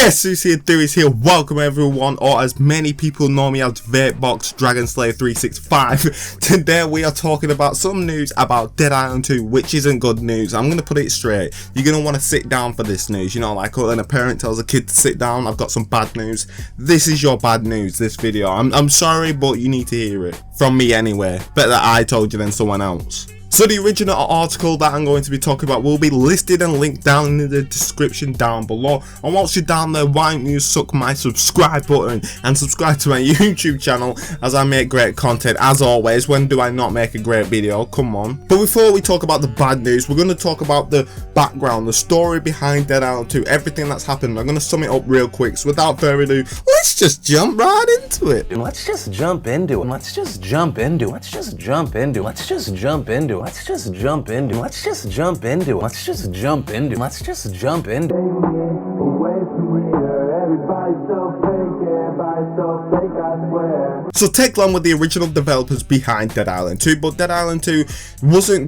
Yes, THEAR is here. Welcome everyone, or as many people know me as Vapebox Dragon Slayer 365. Today we are talking about some news about Dead Island 2, which isn't good news. I'm gonna put it straight. You're gonna want to sit down for this news. You know, like when a parent tells a kid to sit down. I've got some bad news. This is your bad news. This video. I'm sorry, but you need to hear it from me anyway. Better that I told you than someone else. So the original article that I'm going to be talking about will be listed and linked down in the description down below. And once you're down there, why don't you suck my subscribe button and subscribe to my YouTube channel, as I make great content as always. When do I not make a great video? Come on. But before we talk about the bad news, we're going to talk about the background, the story behind Dead Island 2, everything that's happened. I'm going to sum it up real quick. So without further ado, let's just jump right into it. Let's just jump into it. Let's just jump into it. Let's just jump into it. Let's just jump into it. Let's just jump into it. Let's just jump into it. Let's just jump into it. Let's just jump into it. So Techland were the original developers behind Dead Island 2, but Dead Island 2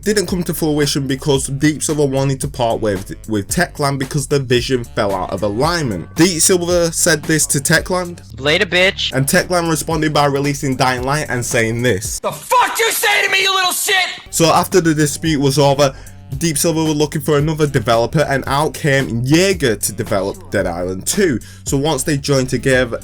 didn't come to fruition because Deep Silver wanted to part with Techland because the vision fell out of alignment. Deep Silver said this to Techland. Later, bitch. And Techland responded by releasing Dying Light and saying this. The fuck you say to me, you little shit? So after the dispute was over, Deep Silver were looking for another developer, and out came Yager to develop Dead Island 2. So once they joined together,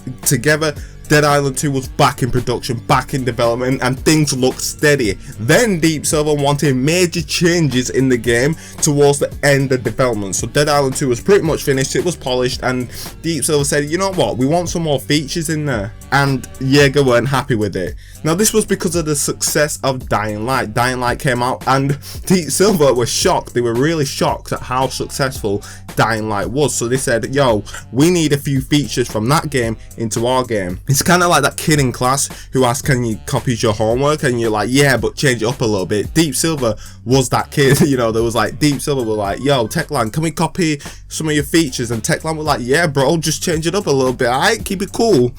Dead Island 2 was back in production, back in development, and things looked steady. Then Deep Silver wanted major changes in the game towards the end of development. So Dead Island 2 was pretty much finished, it was polished, and Deep Silver said, you know what, we want some more features in there. And Yager weren't happy with it. Now this was because of the success of Dying Light. Dying Light came out and Deep Silver was shocked. They were really shocked at how successful Dying Light was. So they said, yo, we need a few features from that game into our game. It's kind of like that kid in class who asks, can you copy your homework? And you're like, yeah, but change it up a little bit. Deep Silver was that kid, you know, there was like, Deep Silver were like, yo, Techland, can we copy some of your features? And Techland were like, yeah, bro, just change it up a little bit, alright? Keep it cool.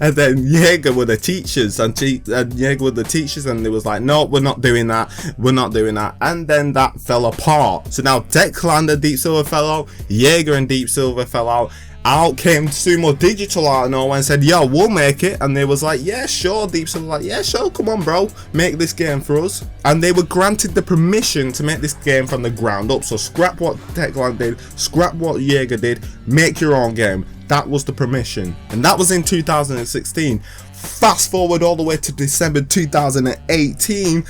And then Yager were the teachers, and Yager were the teachers, and they was like, no, we're not doing that, and then that fell apart. So now Techland and Deep Silver fell out, Yager and Deep Silver fell out. Out came Sumo Digital out of nowhere and said, yo, we'll make it. And they was like, yeah, sure. Deep Silver was like, yeah, sure, come on, bro, make this game for us. And they were granted the permission to make this game from the ground up. So scrap what Techland did, scrap what Yager did, make your own game. That was the permission, and that was in 2016. Fast forward all the way to December 2018,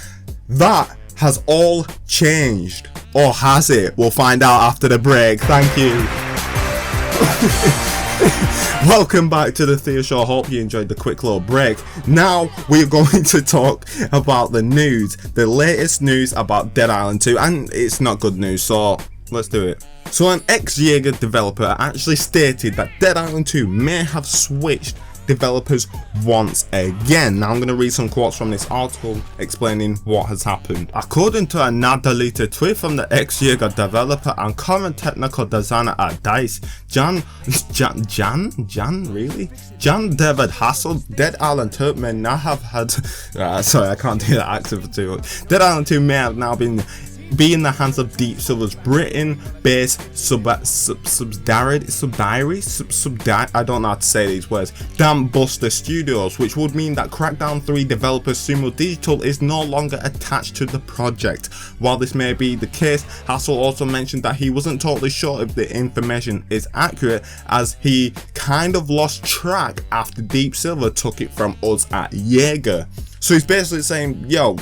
that has all changed. Or has it? We'll find out after the break. Thank you. Welcome back to the THEAR Show. Hope you enjoyed the quick little break. Now we're going to talk about the news, the latest news about Dead Island 2, and it's not good news, so let's do it. So an ex-yager developer actually stated that Dead Island 2 may have switched developers once again. Now I'm going to read some quotes from this article explaining what has happened. According to a now deleted tweet from the ex-yager developer and current technical designer at DICE, Jan David Hassel, Dead Island 2 may now have had sorry, I can't do that accent for too much. Dead Island 2 may have now be in the hands of Deep Silver's Britain-based subsidiary, I don't know how to say these words, Dambuster Studios, which would mean that Crackdown 3 developer Sumo Digital is no longer attached to the project. While this may be the case, Hassel also mentioned that he wasn't totally sure if the information is accurate, as he kind of lost track after Deep Silver took it from us at Yager. So he's basically saying, yo,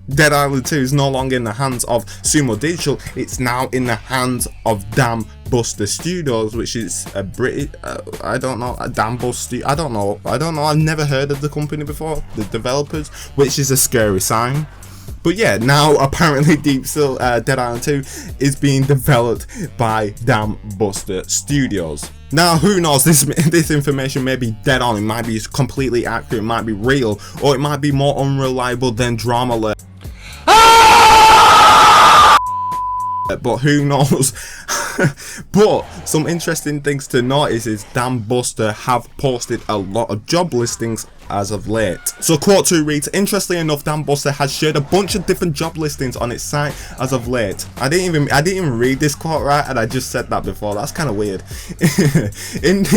Dead Island 2 is no longer in the hands of Sumo Digital, it's now in the hands of Dambuster Studios, which is a British, I don't know, a Dambuster, I don't know, I've never heard of the company before, the developers, which is a scary sign. But yeah, now apparently Dead Island 2 is being developed by Dambuster Studios. Now who knows, this information may be dead on, it might be completely accurate, it might be real, or it might be more unreliable than drama. But who knows. But some interesting things to notice is Dambuster have posted a lot of job listings as of late. So quote 2 reads, interestingly enough, Dambuster has shared a bunch of different job listings on its site as of late. I didn't even read this quote right, and I just said that before. That's kind of weird.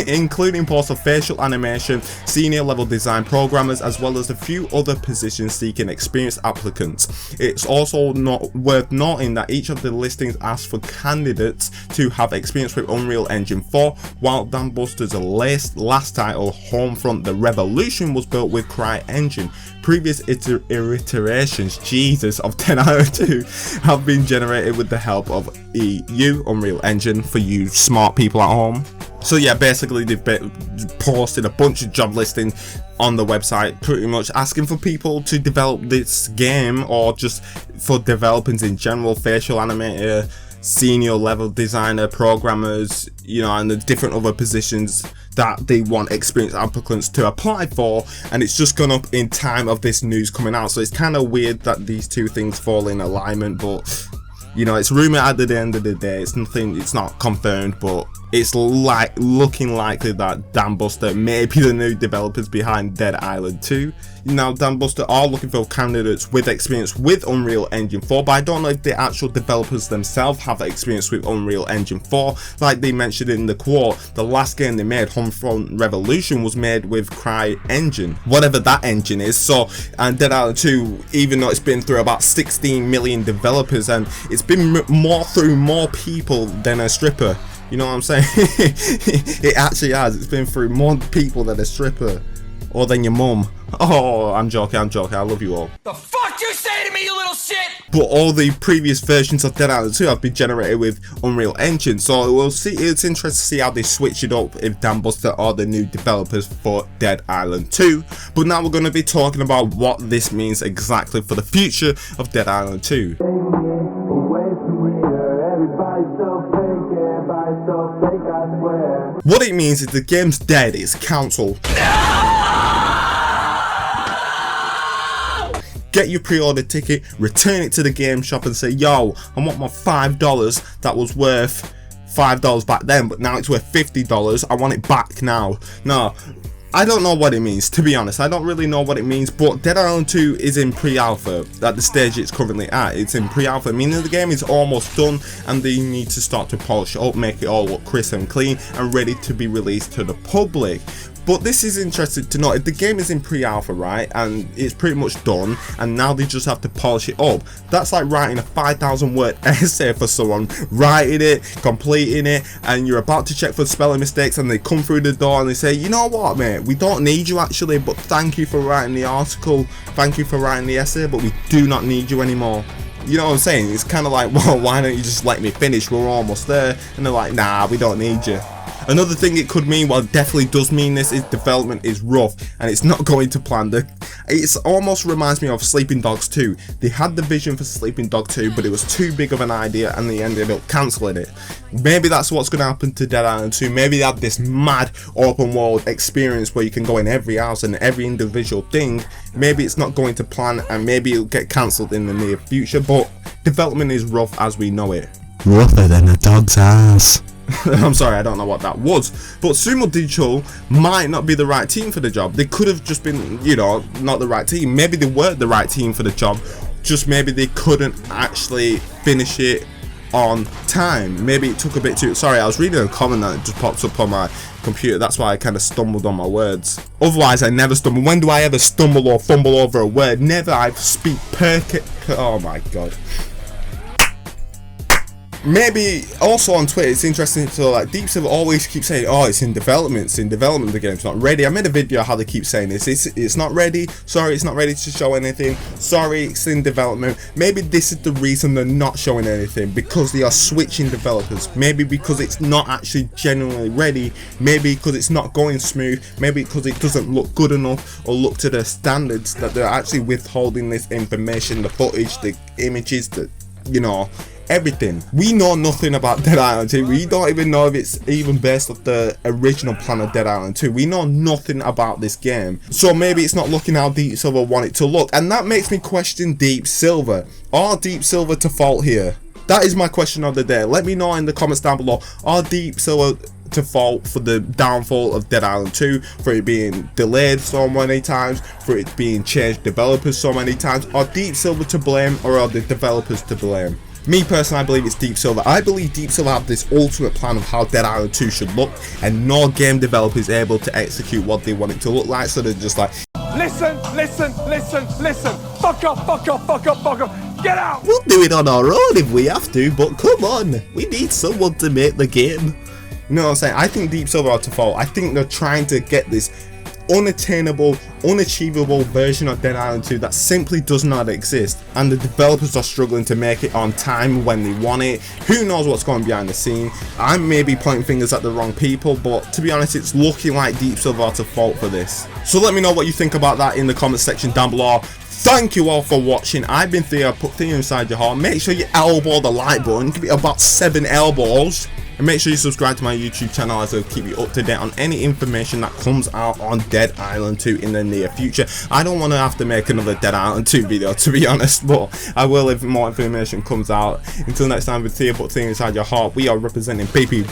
Including posts of facial animation, senior level design programmers, as well as a few other positions seeking experienced applicants. It's also worth noting that each of the listings asks for candidates to have experience with Unreal Engine 4, while Dambuster's last title, Homefront: The Revolution, was built with CryEngine. Previous iterations, Jesus, of 10 out of 2 have been generated with the help of EU, Unreal Engine, for you smart people at home. So yeah, basically they've posted a bunch of job listings on the website, pretty much asking for people to develop this game, or just for developers in general, facial animator, senior level designer, programmers, you know, and the different other positions that they want experienced applicants to apply for. And it's just gone up in time of this news coming out, so it's kind of weird that these two things fall in alignment, but you know, it's rumor at the end of the day. It's nothing, it's not confirmed, but it's like looking likely that Dambuster may be the new developers behind Dead Island 2. Now, Dambuster are looking for candidates with experience with Unreal Engine 4, but I don't know if the actual developers themselves have experience with Unreal Engine 4. Like they mentioned in the quote, the last game they made, Homefront Revolution, was made with CryEngine, whatever that engine is. So, and Dead Island 2, even though it's been through about 16 million developers, and it's been through more people than a stripper. You know what I'm saying? It actually has. It's been through more people than a stripper, or than your mum. Oh, I'm joking, I love you all. The fuck you say to me, you little shit? But all the previous versions of Dead Island 2 have been generated with Unreal Engine, so we'll see. It's interesting to see how they switch it up if Dambuster are the new developers for Dead Island 2. But now we're going to be talking about what this means exactly for the future of Dead Island 2. What it means is the game's dead, it's cancelled. Get your pre-order ticket, return it to the game shop and say, yo, I want my $5 that was worth $5 back then, but now it's worth $50. I want it back now. No, I don't know what it means, to be honest. I don't really know what it means, but Dead Island 2 is in pre-alpha at the stage it's currently at. It's in pre-alpha, meaning the game is almost done and they need to start to polish it up, make it all look crisp and clean and ready to be released to the public. But this is interesting to know, if the game is in pre-alpha, right, and it's pretty much done, and now they just have to polish it up, that's like writing a 5,000 word essay for someone, writing it, completing it, and you're about to check for spelling mistakes, and they come through the door and they say, you know what, mate, we don't need you actually, but thank you for writing the article, thank you for writing the essay, but we do not need you anymore. You know what I'm saying? It's kind of like, well, why don't you just let me finish, we're almost there, and they're like, nah, we don't need you. Another thing it could mean, well, it definitely does mean this, is development is rough and it's not going to plan. It almost reminds me of Sleeping Dogs 2. They had the vision for Sleeping Dog 2, but it was too big of an idea and they ended up cancelling it. Maybe that's what's going to happen to Dead Island 2. Maybe they have this mad open world experience where you can go in every house and every individual thing. Maybe it's not going to plan and maybe it'll get cancelled in the near future, but development is rough as we know it. Rougher than a dog's ass. I'm sorry, I don't know what that was, but Sumo Digital might not be the right team for the job. They could have just been, you know, not the right team. Maybe they weren't the right team for the job, just maybe they couldn't actually finish it on time. Maybe it took a bit too, sorry, I was reading a comment that just popped up on my computer, that's why I kind of stumbled on my words. Otherwise I never stumble. When do I ever stumble or fumble over a word? Never. I speak perfect. Oh my god. Maybe also on Twitter, it's interesting to like Deep Silver always keep saying, oh, it's in development, the game's not ready. I made a video how they keep saying this, it's not ready, sorry, it's not ready to show anything, sorry, it's in development. Maybe this is the reason they're not showing anything, because they are switching developers. Maybe because it's not actually genuinely ready, maybe because it's not going smooth, maybe because it doesn't look good enough or look to their standards, that they're actually withholding this information, the footage, the images, the, you know, everything. We know nothing about Dead Island 2. We don't even know if it's even based off the original plan of Dead Island 2. We know nothing about this game. So maybe it's not looking how Deep Silver want it to look. And that makes me question Deep Silver. Are Deep Silver to fault here? That is my question of the day. Let me know in the comments down below. Are Deep Silver to fault for the downfall of Dead Island 2, for it being delayed so many times, for it being changed developers so many times? Are Deep Silver to blame, or are the developers to blame? Me personally, I believe it's Deep Silver. I believe Deep Silver have this ultimate plan of how Dead Island 2 should look, and no game developer is able to execute what they want it to look like, so they're just like, listen, fuck up, get out! we'll do it on our own if we have to, but come on, we need someone to make the game. You know what I'm saying? I think Deep Silver are to fault. I think they're trying to get this unattainable, unachievable version of Dead Island 2 that simply does not exist, and the developers are struggling to make it on time when they want it. Who knows what's going behind the scene? I may be pointing fingers at the wrong people, but to be honest, it's looking like Deep Silver are to fault for this. So let me know what you think about that in the comment section down below. Thank you all for watching. I've been THEAR. Put THEAR inside your heart. Make sure you elbow the like button. Give it about 7 elbows. And make sure you subscribe to my YouTube channel, as I'll keep you up to date on any information that comes out on Dead Island 2 in the near future. I don't want to have to make another Dead Island 2 video, to be honest, but I will if more information comes out. Until next time, with THEAR, put THEAR inside your heart. We are representing baby.